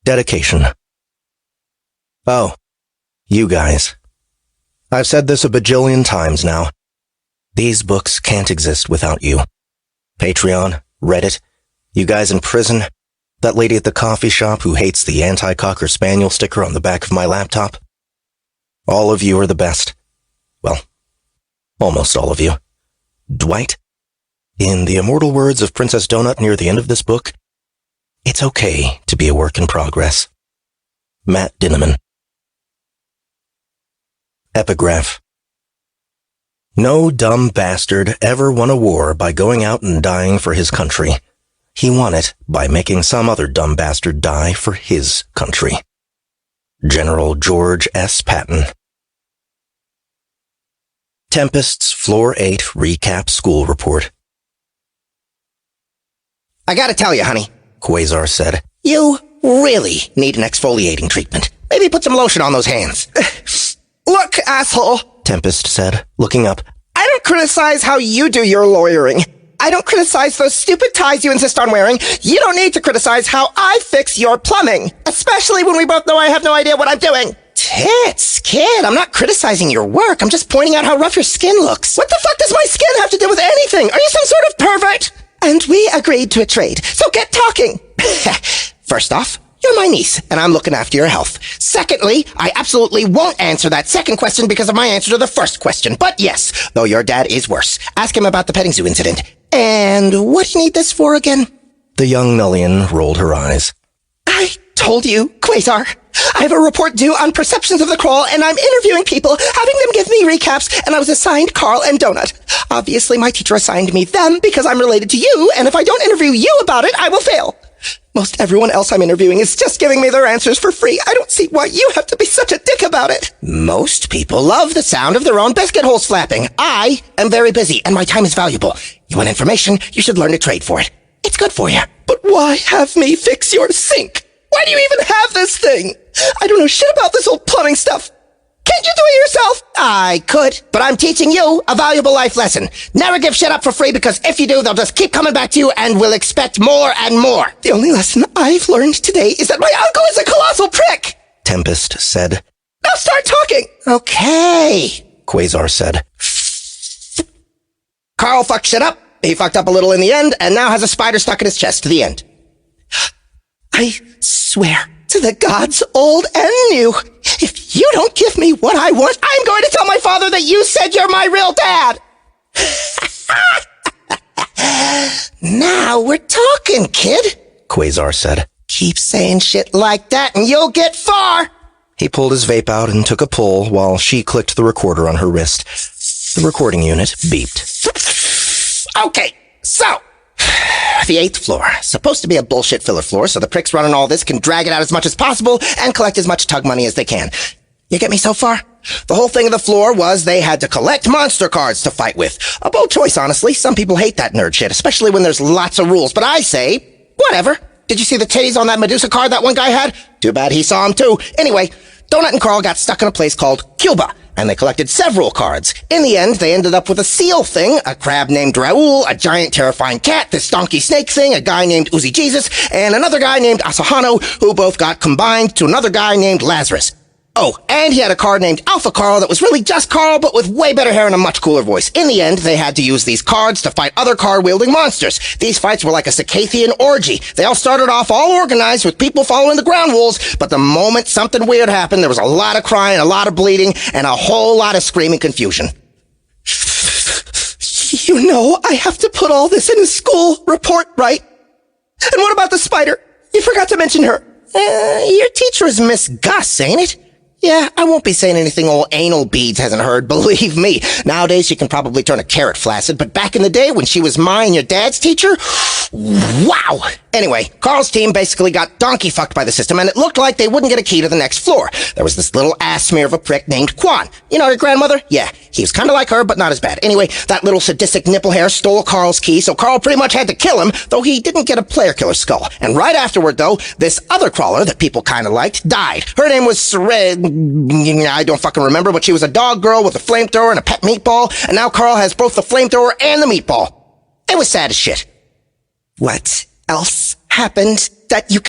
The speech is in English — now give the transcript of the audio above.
Dedication. Oh, you guys. I've said this a bajillion times now. These books can't exist without you. Patreon, Reddit, you guys in prison, that lady at the coffee shop who hates the anti-Cocker Spaniel sticker on the back of my laptop. All of you are the best. Well, almost all of you. Dwight, in the immortal words of Princess Donut near the end of this book, it's okay to be a work in progress. Matt Dinniman. Epigraph. No dumb bastard ever won a war by going out and dying for his country. He won it by making some other dumb bastard die for his country. General George S. Patton. Tempest's Floor 8 Recap School Report. I gotta tell you, honey, Quasar said. You really need an exfoliating treatment. Maybe put some lotion on those hands. Look, asshole, Tempest said, looking up. I don't criticize how you do your lawyering. I don't criticize those stupid ties you insist on wearing. You don't need to criticize how I fix your plumbing, especially when we both know I have no idea what I'm doing. Tits, kid, I'm not criticizing your work. I'm just pointing out how rough your skin looks. What the fuck does my skin have to do with anything? Are you some sort of pervert? And we agreed to a trade, so get talking. First off, you're my niece, and I'm looking after your health. Secondly, I absolutely won't answer that second question because of my answer to the first question. But yes, though your dad is worse. Ask him about the petting zoo incident. And what do you need this for again? The young Nullian rolled her eyes. I told you, Quasar. I have a report due on perceptions of the crawl, and I'm interviewing people, having them give me recaps, and I was assigned Carl and Donut. Obviously, my teacher assigned me them because I'm related to you, and if I don't interview you about it, I will fail. Most everyone else I'm interviewing is just giving me their answers for free. I don't see why you have to be such a dick about it. Most people love the sound of their own biscuit holes flapping. I am very busy, and my time is valuable. You want information, you should learn to trade for it. It's good for you. But why have me fix your sink? Why do you even have this thing? I don't know shit about this old plumbing stuff. Can't you do it yourself? I could, but I'm teaching you a valuable life lesson. Never give shit up for free, because if you do, they'll just keep coming back to you and will expect more and more. The only lesson I've learned today is that my uncle is a colossal prick, Tempest said. Now start talking. Okay, Quasar said. Carl fucked shit up. He fucked up a little in the end, and now has a spider stuck in his chest to the end. I swear to the gods old and new, if you don't give me what I want, I'm going to tell my father that you said you're my real dad. Now we're talking, kid, Quasar said. Keep saying shit like that and you'll get far. He pulled his vape out and took a pull while she clicked the recorder on her wrist. The recording unit beeped. Okay, so the 8th floor. Supposed to be a bullshit filler floor, so the pricks running all this can drag it out as much as possible and collect as much tug money as they can. You get me so far? The whole thing of the floor was they had to collect monster cards to fight with. A bold choice, honestly. Some people hate that nerd shit, especially when there's lots of rules. But I say, whatever. Did you see the titties on that Medusa card that one guy had? Too bad he saw them too. Anyway, Donut and Carl got stuck in a place called Cuba, and they collected several cards. In the end, they ended up with a seal thing, a crab named Raoul, a giant terrifying cat, this donkey snake thing, a guy named Uzi Jesus, and another guy named Asahano, who both got combined to another guy named Lazarus. Oh, and he had a card named Alpha Carl that was really just Carl, but with way better hair and a much cooler voice. In the end, they had to use these cards to fight other card-wielding monsters. These fights were like a Circathian orgy. They all started off all organized with people following the ground rules, but the moment something weird happened, there was a lot of crying, a lot of bleeding, and a whole lot of screaming confusion. You know, I have to put all this in a school report, right? And what about the spider? You forgot to mention her. Your teacher is Miss Gus, ain't it? Yeah, I won't be saying anything old anal beads hasn't heard, believe me. Nowadays, she can probably turn a carrot flaccid, but back in the day when she was mine, your dad's teacher, wow! Anyway, Carl's team basically got donkey fucked by the system, and it looked like they wouldn't get a key to the next floor. There was this little ass smear of a prick named Quan. You know your grandmother? Yeah, he was kind of like her, but not as bad. Anyway, that little sadistic nipple hair stole Carl's key, so Carl pretty much had to kill him, though he didn't get a player killer skull. And right afterward, though, this other crawler that people kind of liked died. Her name was I don't fucking remember, but she was a dog girl with a flamethrower and a pet meatball, and now Carl has both the flamethrower and the meatball. It was sad as shit. What else happened that you